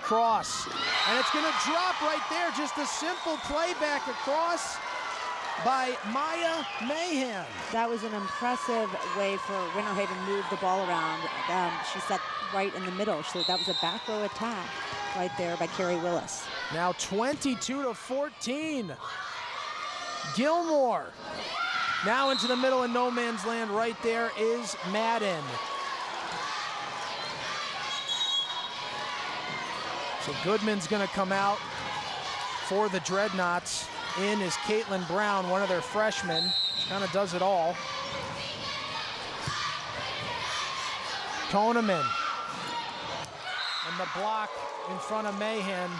Cross, and it's going to drop right there. Just a simple play back across by Maya Mahan. That was an impressive way for Winter Haven to move the ball around. She set right in the middle, so that was a back row attack right there by Carrie Willis. Now 22-14. Gilmore now into the middle of no man's land. Right there is Madden. So Goodman's going to come out for the Dreadnoughts. In is Caitlin Brown, one of their freshmen. She kind of does it all. Koneman. And the block in front of Mahan.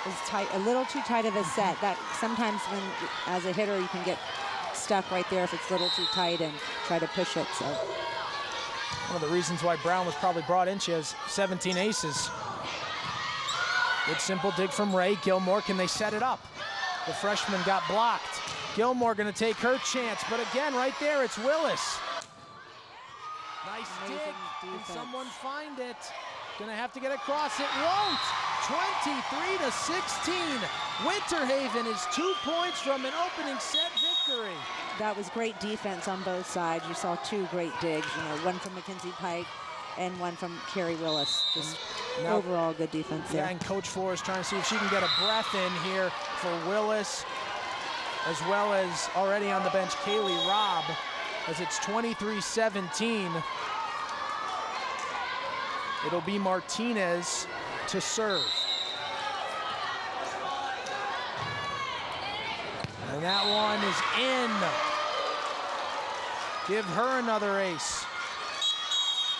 Is tight, a little too tight of a set. That sometimes when, as a hitter, you can get stuck right there if it's a little too tight and try to push it. So one of the reasons why Brown was probably brought in, she has 17 aces. Good simple dig from Ray. Gilmore, can they set it up? The freshman got blocked. Gilmore gonna take her chance, but again, right there, it's Willis. Nice dig, can someone find it? Gonna have to get across, it won't! 23-16. Winter Haven is 2 points from an opening set victory. That was great defense on both sides. You saw two great digs, one from Mackenzie Pike and one from Carrie Willis. Just now, overall good defense there. Yeah, and Coach Flores trying to see if she can get a breath in here for Willis, as well as already on the bench, Kaylee Robb, as it's 23-17. It'll be Martinez to serve. And that one is in. Give her another ace.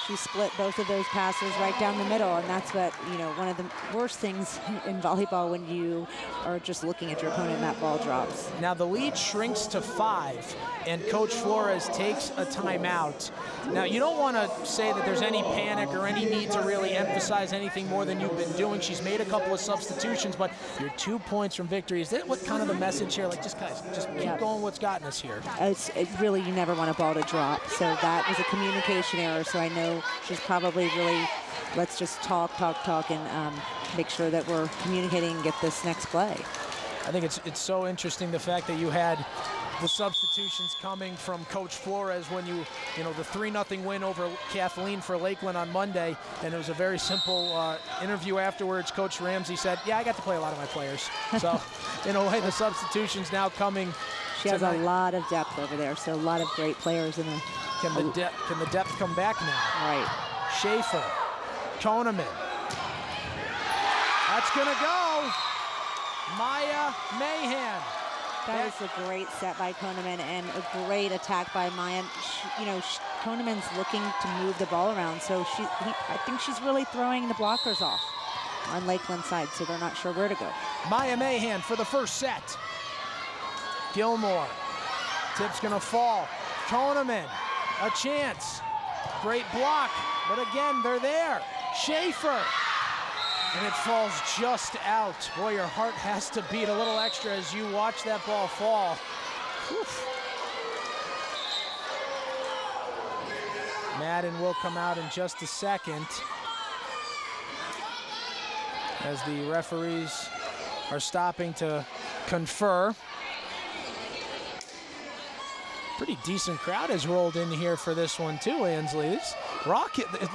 She split both of those passes right down the middle, and that's what, one of the worst things in volleyball when you are just looking at your opponent and that ball drops. Now the lead shrinks to 5, and Coach Flores takes a timeout. Now you don't want to say that there's any panic or any need to really emphasize anything more than you've been doing. She's made a couple of substitutions, but you're 2 points from victory. Is that what kind of the message here? Like, just guys, just keep going what's gotten us here. It's really, you never want a ball to drop. So that was a communication error. So I know she's probably really, let's just talk, and make sure that we're communicating and get this next play. I think it's so interesting the fact that you had the substitutions coming from Coach Flores when the 3-0 win over Kathleen for Lakeland on Monday, and it was a very simple interview afterwards. Coach Ramsey said, yeah, I got to play a lot of my players. So in a way, the substitutions now coming. She has a lot of depth over there, so a lot of great players in the. Can the depth come back now? Right. Schaefer, Koneman. That's gonna go. Maya Mahan. That was a great set by Koneman and a great attack by Maya. Koneman's looking to move the ball around, so I think she's really throwing the blockers off on Lakeland's side, so they're not sure where to go. Maya Mahan for the first set. Gilmore, tip's gonna fall. Koneman, a chance. Great block, but again, they're there. Schaefer. And it falls just out. Boy, your heart has to beat a little extra as you watch that ball fall. Whew. Madden will come out in just a second as the referees are stopping to confer. Pretty decent crowd has rolled in here for this one too, Ansley. It's a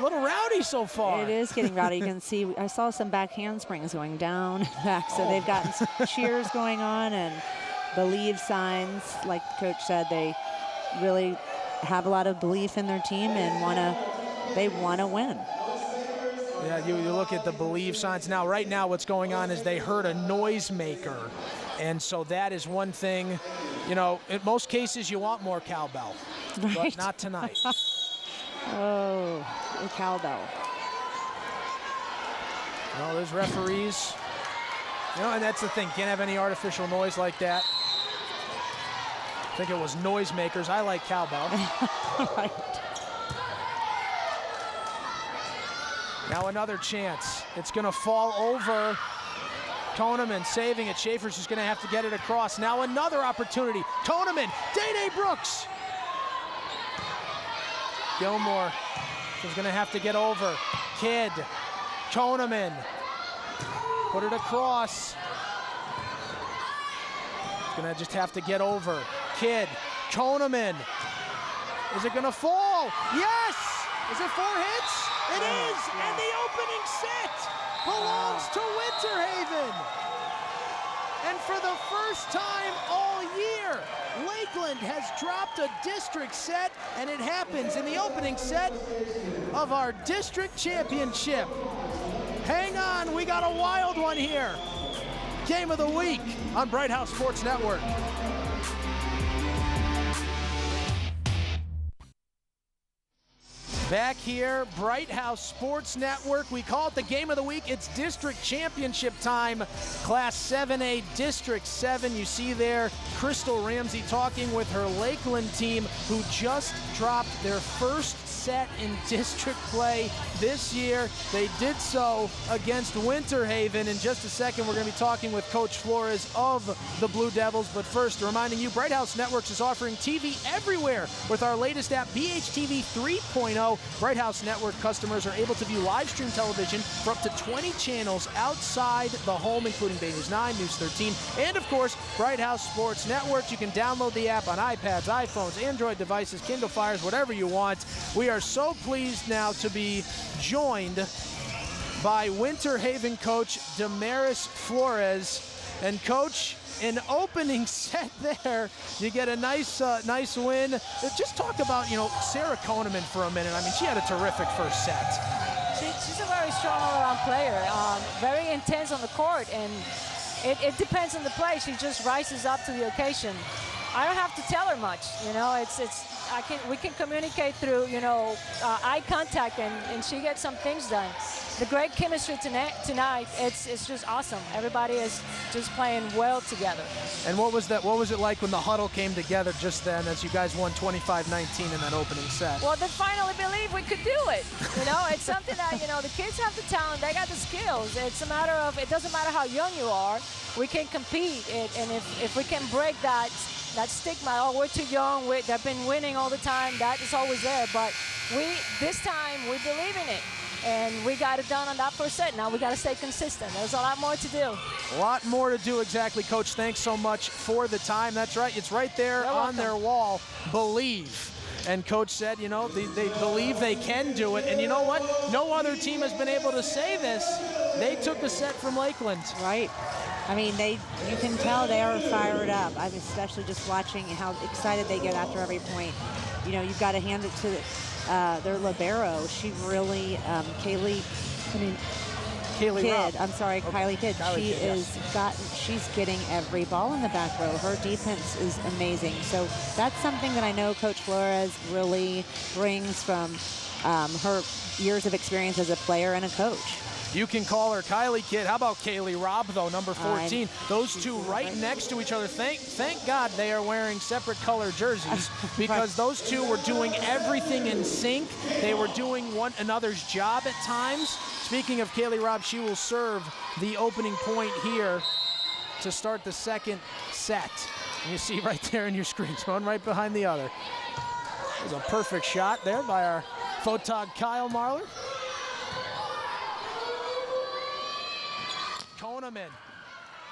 little rowdy so far. It is getting rowdy. You can see, I saw some back handsprings going down and back, so they've gotten some cheers going on and believe signs. Like the coach said, they really have a lot of belief in their team and they want to win. Yeah, you look at the believe signs. Now, right now what's going on is they heard a noisemaker, and so that is one thing. In most cases you want more cowbell, right. But not tonight. Oh, the cowbell. No, there's referees. And that's the thing. Can't have any artificial noise like that. I think it was noisemakers. I like cowbell. Right. Now another chance. It's going to fall over. Koneman saving it. Schaefer's just going to have to get it across. Now another opportunity. Koneman, Day Brooks. Gilmore is going to have to get over. Kidd, Koneman. put it across. It's gonna just have to get over. Kidd, Koneman. Is it gonna fall? Yes! Is it 4 hits? It is! And the opening set belongs to Winter Haven. And for the first time all year, Lakeland has dropped a district set, and it happens in the opening set of our district championship. Hang on, we got a wild one here. Game of the week on Bright House Sports Network. Back here, Bright House Sports Network. We call it the Game of the Week. It's district championship time. Class 7A District 7. You see there Crystal Ramsey talking with her Lakeland team, who just dropped their first set in district play this year. They did so against Winter Haven. In just a second, we're going to be talking with Coach Flores of the Blue Devils. But first, reminding you, Bright House Networks is offering TV everywhere with our latest app, BHTV 3.0. Bright House Network customers are able to view live stream television for up to 20 channels outside the home, including Bay News 9, News 13, and of course, Bright House Sports Network. You can download the app on iPads, iPhones, Android devices, Kindle Fires, whatever you want. We are so pleased now to be joined by Winter Haven coach Damaris Flores. And coach, an opening set there, you get a nice nice win. Just talk about, Sarah Koneman for a minute. I mean, she had a terrific first set. She's a very strong all-around player, very intense on the court, and it depends on the play. She just rises up to the occasion. I don't have to tell her much, we can communicate through, eye contact, and she gets some things done. The great chemistry tonight, it's just awesome. Everybody is just playing well together. And what was it like when the huddle came together just then as you guys won 25-19 in that opening set? Well, they finally believed we could do it. It's something that, the kids have the talent, they got the skills. It's a matter of, it doesn't matter how young you are, we can compete. And if we can break that stigma, oh, we're too young, they've been winning all the time, that is always there. But this time, we believe in it. And we got it done on that first set. Now we got to stay consistent. There's a lot more to do. A lot more to do, exactly. Coach, thanks so much for the time. That's right. It's right there on their wall. Believe. And Coach said, they believe they can do it. And you know what? No other team has been able to say this. They took a set from Lakeland. Right. I mean, you can tell they are fired up. I'm especially just watching how excited they get after every point. You've got to hand it to their libero. She really, Kylie Kidd. I'm sorry, Kylie Kidd. She's getting every ball in the back row. Her defense is amazing. So that's something that I know Coach Flores really brings from her years of experience as a player and a coach. You can call her Kylie Kidd. How about Kaylee Robb, though, number 14? Those two right next to each other. Thank God they are wearing separate color jerseys because those two were doing everything in sync. They were doing one another's job at times. Speaking of Kaylee Robb, she will serve the opening point here to start the second set. And you see right there in your screens, one right behind the other. It was a perfect shot there by our photog Kyle Marler. Koneman.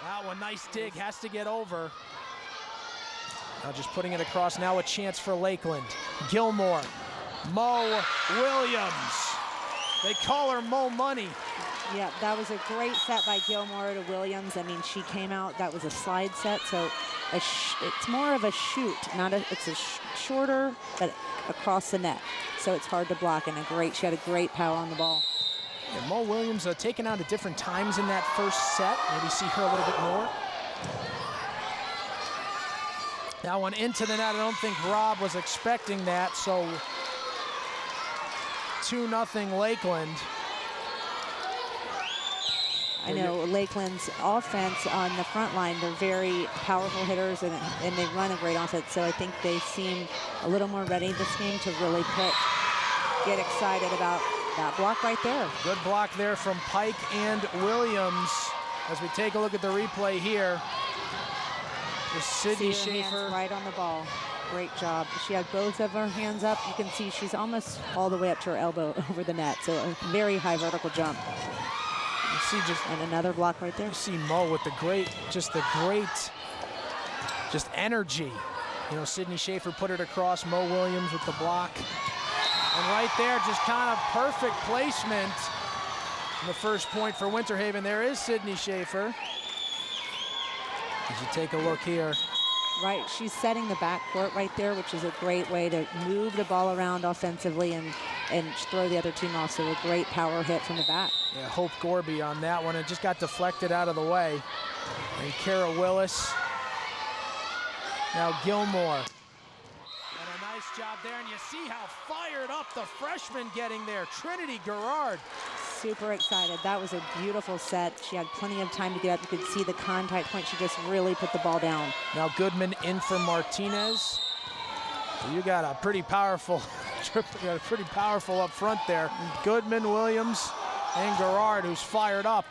That one, nice dig, has to get over. Now just putting it across, now a chance for Lakeland. Gilmore, Mo Williams. They call her Mo Money. Yeah, that was a great set by Gilmore to Williams. I mean, she came out, that was a slide set, so it's more of a shoot, it's a shorter, but across the net. So it's hard to block, and she had a great power on the ball. And Mo Williams taken out at different times in that first set. Maybe see her a little bit more. That one into the net. I don't think Robb was expecting that. So 2-0 Lakeland. I know Lakeland's offense on the front line, they're very powerful hitters and they run a great offense. So I think they seem a little more ready this game to really get excited about that block right there. Good block there from Pike and Williams. As we take a look at the replay here, there's Sydney Schaefer. Right on the ball. Great job. She had both of her hands up. You can see she's almost all the way up to her elbow over the net. So a very high vertical jump. You see and another block right there. you see Mo with the great energy. You know, Sydney Schaefer put it across, Mo Williams with the block. And right there, just kind of perfect placement. And the first point for Winter Haven. There is Sydney Schaefer. As you take a look here. Right, she's setting the backcourt right there, which is a great way to move the ball around offensively and throw the other team off. So a great power hit from the back. Yeah, Hope Gorby on that one. It just got deflected out of the way. And Kara Willis. Now Gilmore. And a nice job there. And you see how fired up the freshman getting there. Trinity Garrard. Super excited. That was a beautiful set. She had plenty of time to get up. You could see the contact point. She just really put the ball down. Now Goodman in for Martinez. You got a pretty powerful up front there. Goodman, Williams, and Garrard, who's fired up.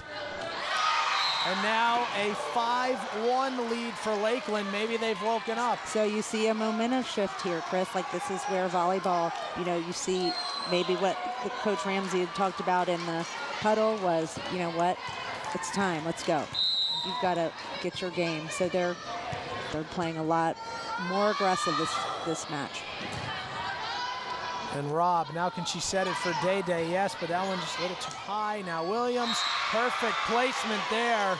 And now a 5-1 lead for Lakeland. Maybe they've woken up. So you see a momentum shift here, Chris. Like, this is where volleyball, you know, you see maybe what the Coach Ramsey had talked about in the huddle was, you know what, it's time, let's go. You've got to get your game. So they're playing a lot more aggressive this match. And Robb, now can she set it for Day Day? Yes, but that one just a little too high. Now Williams, perfect placement there.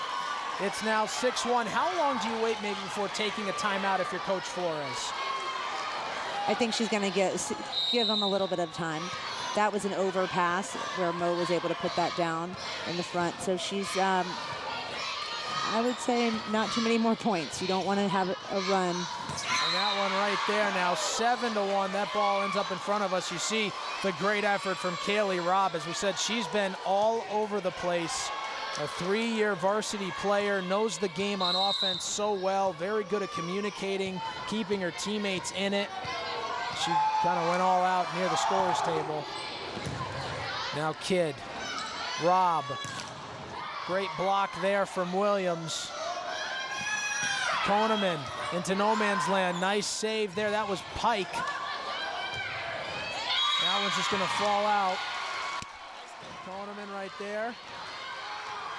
It's now 6-1. How long do you wait maybe before taking a timeout if you're Coach Flores? I think she's going to give them a little bit of time. That was an overpass where Mo was able to put that down in the front. So she's, I would say, not too many more points. You don't want to have a run. And that one right there now, 7-1. That ball ends up in front of us. You see the great effort from Kaylee Robb. As we said, she's been all over the place. A 3-year varsity player, knows the game on offense so well, very good at communicating, keeping her teammates in it. She kind of went all out near the scorer's table. Now Kidd, Robb, great block there from Williams. Koneman into no man's land, nice save there, that was Pike. That one's just gonna fall out. Koneman right there.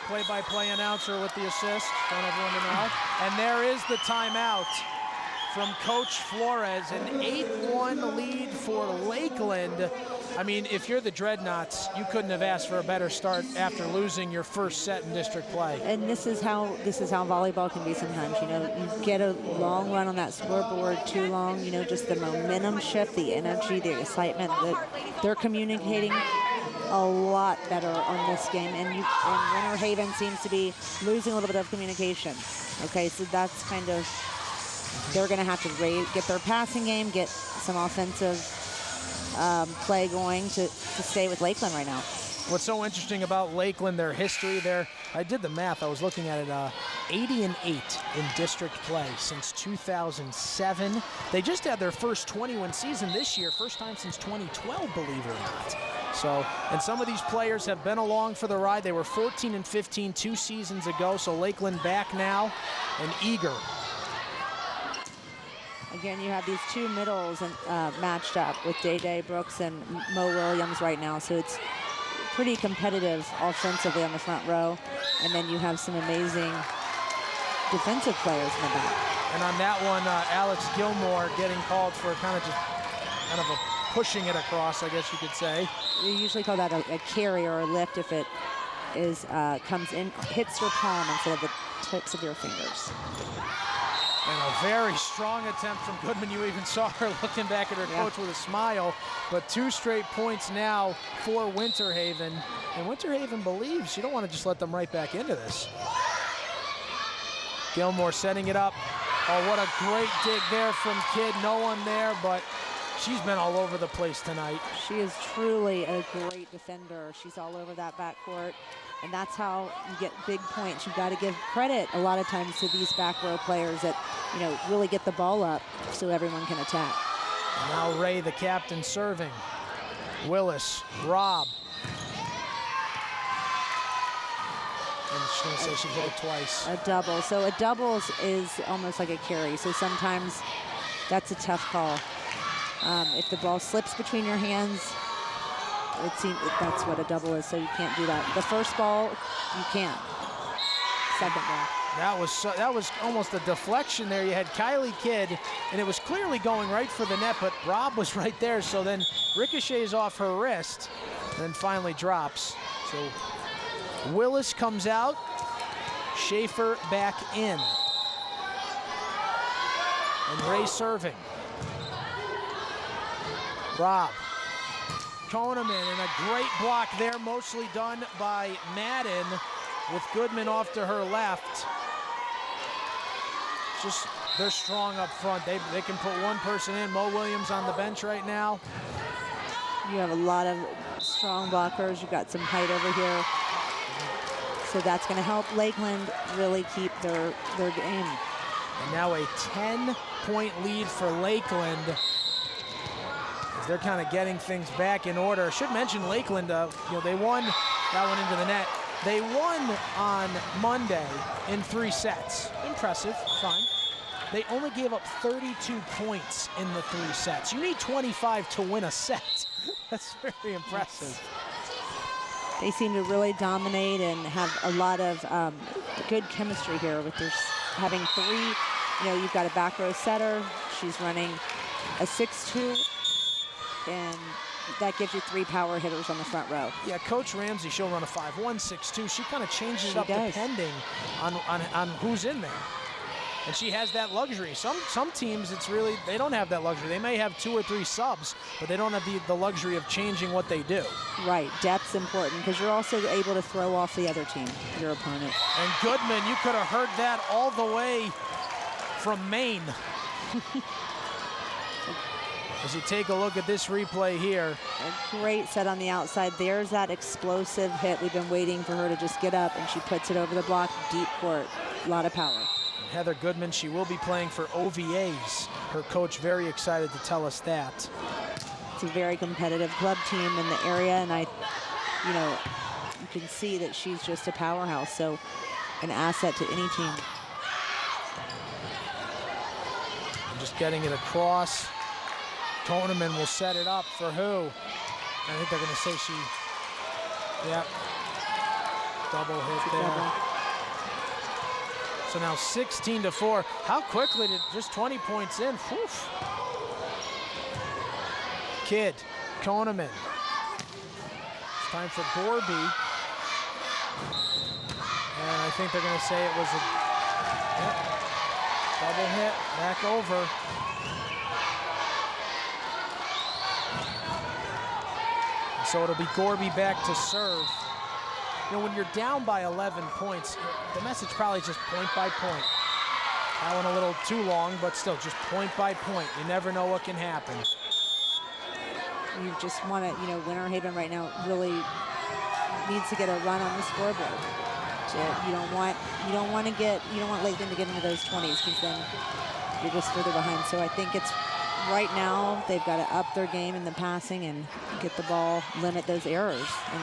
Play-by-play announcer with the assist, want everyone to know. And there is the timeout from Coach Flores, an 8-1 lead for Lakeland. I mean, if you're the Dreadnoughts, you couldn't have asked for a better start after losing your first set in district play. And this is how volleyball can be sometimes. You know, you get a long run on that scoreboard too long. You know, just the momentum shift, the energy, the excitement. They're communicating a lot better on this game, and Winter Haven seems to be losing a little bit of communication. Okay, so that's kind of, they're going to have to get their passing game, get some offensive play going to stay with Lakeland right now. What's so interesting about Lakeland, their history there, I did the math, I was looking at it, 80-8 in district play since 2007. They just had their first 20-win season this year, first time since 2012, believe it or not. So, and some of these players have been along for the ride. They were 14-15 2 seasons ago, so Lakeland back now and eager. Again, you have these two middles matched up with Day Day Brooks and Mo Williams right now, so it's pretty competitive offensively on the front row, and then you have some amazing defensive players in the back. And on that one, Alex Gilmore getting called for kind of a pushing it across, I guess you could say. We usually call that a carry or a lift if it is comes in, hits your palm instead of the tips of your fingers. And a very strong attempt from Goodman. You even saw her looking back at her coach with a smile. But 2 straight points now for Winter Haven. And Winter Haven believes you don't want to just let them right back into this. Gilmore setting it up. Oh, what a great dig there from Kidd. No one there, but she's been all over the place tonight. She is truly a great defender. She's all over that backcourt. And that's how you get big points. You've got to give credit a lot of times to these back row players that, you know, really get the ball up so everyone can attack. Now Ray, the captain, serving. Willis, Robb. And she's going to say she hit it twice. A double. So a double is almost like a carry. So sometimes that's a tough call. If the ball slips between your hands, it seems that's what a double is, so you can't do that. The first ball, you can. Second ball. That was almost a deflection there. You had Kylie Kidd, and it was clearly going right for the net, but Rob was right there, so then ricochets off her wrist, and then finally drops. So Willis comes out, Schaefer back in. And Ray serving. Rob. Koneman, and a great block there, mostly done by Madden, with Goodman off to her left. Just, they're strong up front. They can put one person in. Mo Williams on the bench right now. You have a lot of strong blockers. You've got some height over here. So that's going to help Lakeland really keep their game. And now a 10-point lead for Lakeland. As they're kind of getting things back in order. I should mention Lakeland, they won that one into the net. They won on Monday in 3 sets. Impressive, fine. They only gave up 32 points in the 3 sets. You need 25 to win a set. That's very impressive. They seem to really dominate and have a lot of good chemistry here with their having 3. You've got a back row setter. She's running a 6-2, and that gives you 3 power hitters on the front row. Yeah, Coach Ramsey, she'll run a 5-1, 6-2. She kind of changes it up depending on who's in there. And she has that luxury. Some teams, it's really, they don't have that luxury. They may have 2 or 3 subs, but they don't have the luxury of changing what they do. Right, depth's important because you're also able to throw off the other team, your opponent. And Goodman, you could have heard that all the way from Maine. As you take a look at this replay here. A great set on the outside. There's that explosive hit. We've been waiting for her to just get up, and she puts it over the block, deep court. A lot of power. Heather Goodman, she will be playing for OVAs. Her coach very excited to tell us that. It's a very competitive club team in the area, and you can see that she's just a powerhouse, so an asset to any team. I'm just getting it across. Koneman will set it up for who? I think they're going to say yep. Double hit there. Double. So now 16-4. How quickly did just 20 points in? Whew. Kidd, Koneman. It's time for Gorby. And I think they're going to say it was a double hit, back over. So it'll be Gorby back to serve. When you're down by 11 points, the message probably is just point by point. That one a little too long, but still just point by point. You never know what can happen. You just want to, Winter Haven right now really needs to get a run on the scoreboard. You don't want Lakeland to get into those 20s because then you're just further behind. So I think it's right now they've got to up their game in the passing and get the ball, limit those errors. And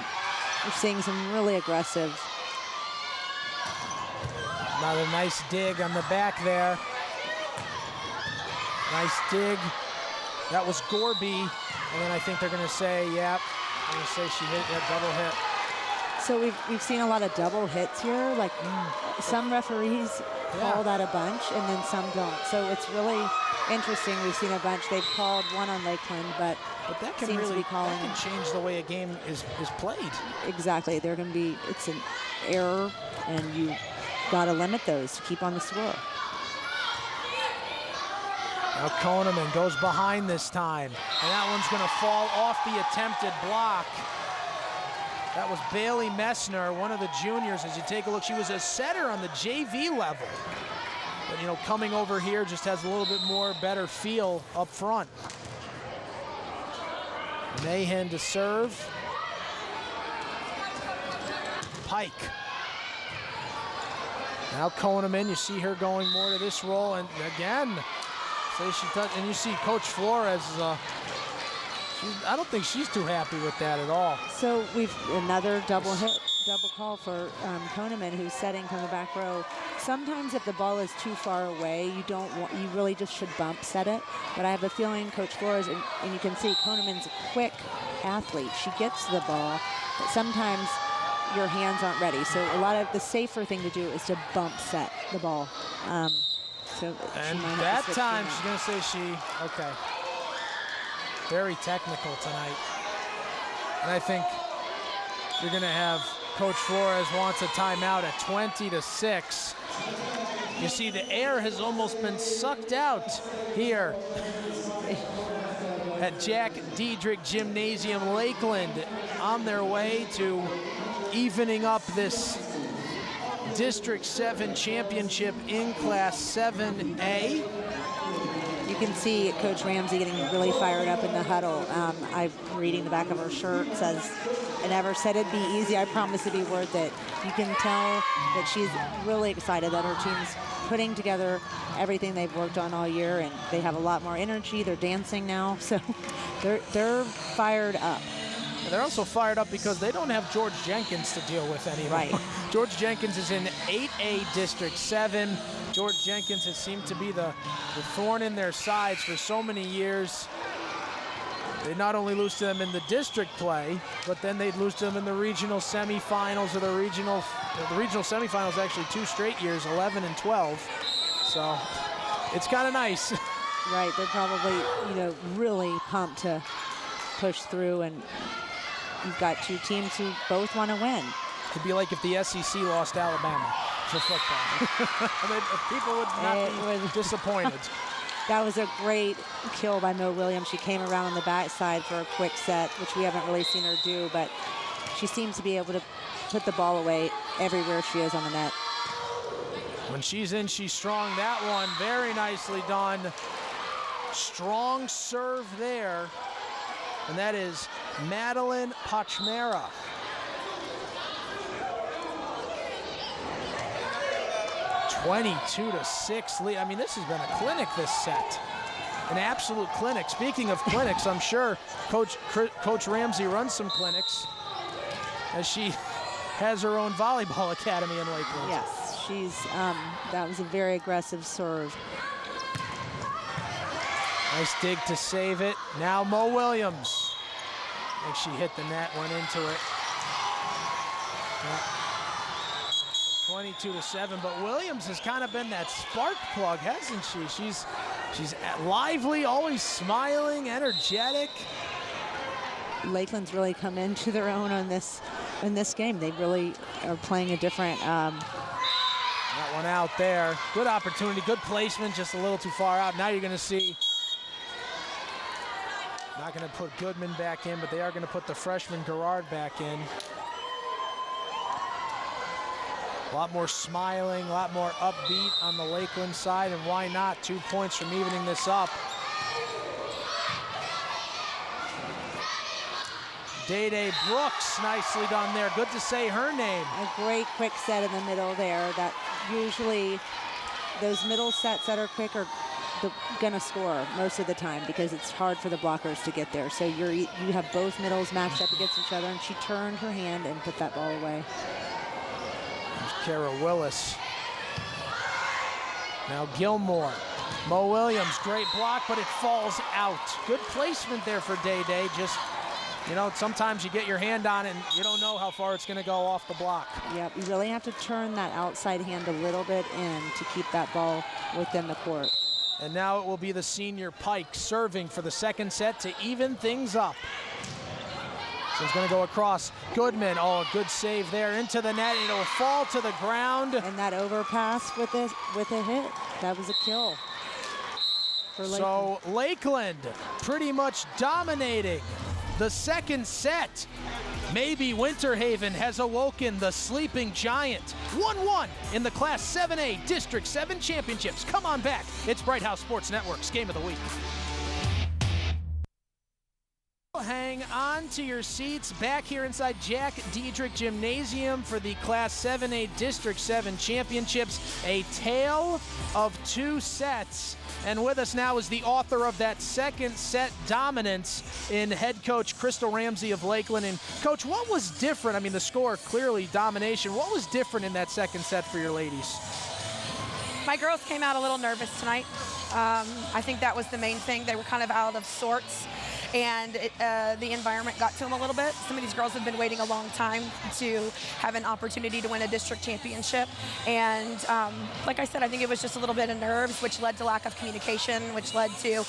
we're seeing some really aggressive. Another nice dig on the back there. Nice dig. That was Gorby. And then I think they're going to say, yep. They're going to say she hit that double hit. So we've seen a lot of double hits here. Like some referees call that a bunch and then some don't. So it's really interesting. We've seen a bunch. They've called one on Lakeland, but that can really that can change the way a game is played. Exactly. They're going to be, it's an error, and you got to limit those to keep on the score. Now Koneman goes behind this time, and that one's going to fall off the attempted block. That was Bailey Messner, one of the juniors. As you take a look, she was a setter on the JV level. But, coming over here just has a little bit more better feel up front. Mahan to serve. Pike. Now Koneman, you see her going more to this role, and again, and you see Coach Flores, I don't think she's too happy with that at all. So we've another double hit. double call for Koneman, who's setting from the back row. Sometimes if the ball is too far away, you really just should bump set it. But I have a feeling Coach Flores, and you can see Koneman's a quick athlete. She gets to the ball, but sometimes your hands aren't ready. So a lot of the safer thing to do is to bump set the ball. And that time, she's going to say okay. Very technical tonight. And I think you're going to have Coach Flores wants a timeout at 20-6. You see the air has almost been sucked out here at Jack Diedrich Gymnasium Lakeland, on their way to evening up this District 7 championship in Class 7A. You can see Coach Ramsey getting really fired up in the huddle. I'm reading the back of her shirt. It says, "I never said it'd be easy. I promise it'd be worth it." You can tell that she's really excited that her team's putting together everything they've worked on all year, and they have a lot more energy. They're dancing now, so they're fired up. They're also fired up because they don't have George Jenkins to deal with anymore. Right. George Jenkins is in 8A District 7. George Jenkins has seemed to be the thorn in their sides for so many years. They not only lose to them in the district play, but then they'd lose to them in the regional semifinals, or the regional semifinals actually 2 straight years, 11 and 12. So it's kind of nice. Right, they're probably, really pumped to push through, and you've got 2 teams who both want to win. It'd be like if the SEC lost Alabama for football. I mean, people would not be disappointed. That was a great kill by Mo Williams. She came around on the backside for a quick set, which we haven't really seen her do, but she seems to be able to put the ball away everywhere she is on the net. When she's in, she's strong. That one, very nicely done. Strong serve there. And that is Madeline Pachmera. (22-6) lead. I mean, this has been a clinic this set. An absolute clinic. Speaking of clinics, I'm sure Coach Ramsey runs some clinics, as she has her own volleyball academy in Lakeland. Yes, that was a very aggressive serve. Nice dig to save it. Now Mo Williams. I think she hit the net, went into it. 22-7, but Williams has kind of been that spark plug, hasn't she? She's lively, always smiling, energetic. Lakeland's really come into their own in this game. They really are playing a different. That one out there. Good opportunity, good placement, just a little too far out. Now you're going to see. Not going to put Goodman back in, but they are going to put the freshman Gerard back in. A lot more smiling, a lot more upbeat on the Lakeland side, and why not? 2 points from evening this up. Day-Day Brooks, nicely done there. Good to say her name. A great quick set in the middle there. That usually those middle sets that are quick are gonna score most of the time, because it's hard for the blockers to get there. So you have both middles matched up against each other, and she turned her hand and put that ball away. Kara Willis. Now Gilmore. Mo Williams, great block, but it falls out. Good placement there for Day-Day. Just, sometimes you get your hand on it and you don't know how far it's going to go off the block. Yep, you really have to turn that outside hand a little bit in to keep that ball within the court. And now it will be the senior Pike serving for the second set to even things up. So it's going to go across. Goodman, a good save there into the net. It'll fall to the ground. And that overpass with a hit, that was a kill for Lakeland. So Lakeland pretty much dominating the second set. Maybe Winter Haven has awoken the sleeping giant. 1-1 in the Class 7A District 7 Championships. Come on back. It's Bright House Sports Network's Game of the Week. hang on to your seats back here inside Jack Diedrich Gymnasium for the Class 7A District 7 Championships, a tale of two sets. And with us now is the author of that second set dominance in head coach Crystal Ramsey of Lakeland. And Coach, what was different? I mean, the score clearly domination. What was different in that second set for your ladies? My girls came out a little nervous tonight. I think that was the main thing. They were kind of out of sorts, and the environment got to them a little bit. Some of these girls have been waiting a long time to have an opportunity to win a district championship. And like I said, I think it was just a little bit of nerves, which led to lack of communication, which led to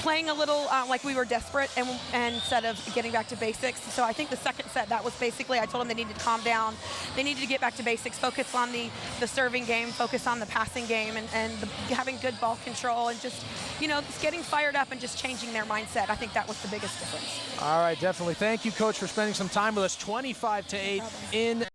playing a little like we were desperate and instead of getting back to basics. So I think the second set, that was basically, I told them they needed to calm down. They needed to get back to basics, focus on the serving game, focus on the passing game, and having good ball control, and just, just getting fired up and just changing their mindset. I think that was the biggest difference. All right, definitely. Thank you, Coach, for spending some time with us. 25-8 in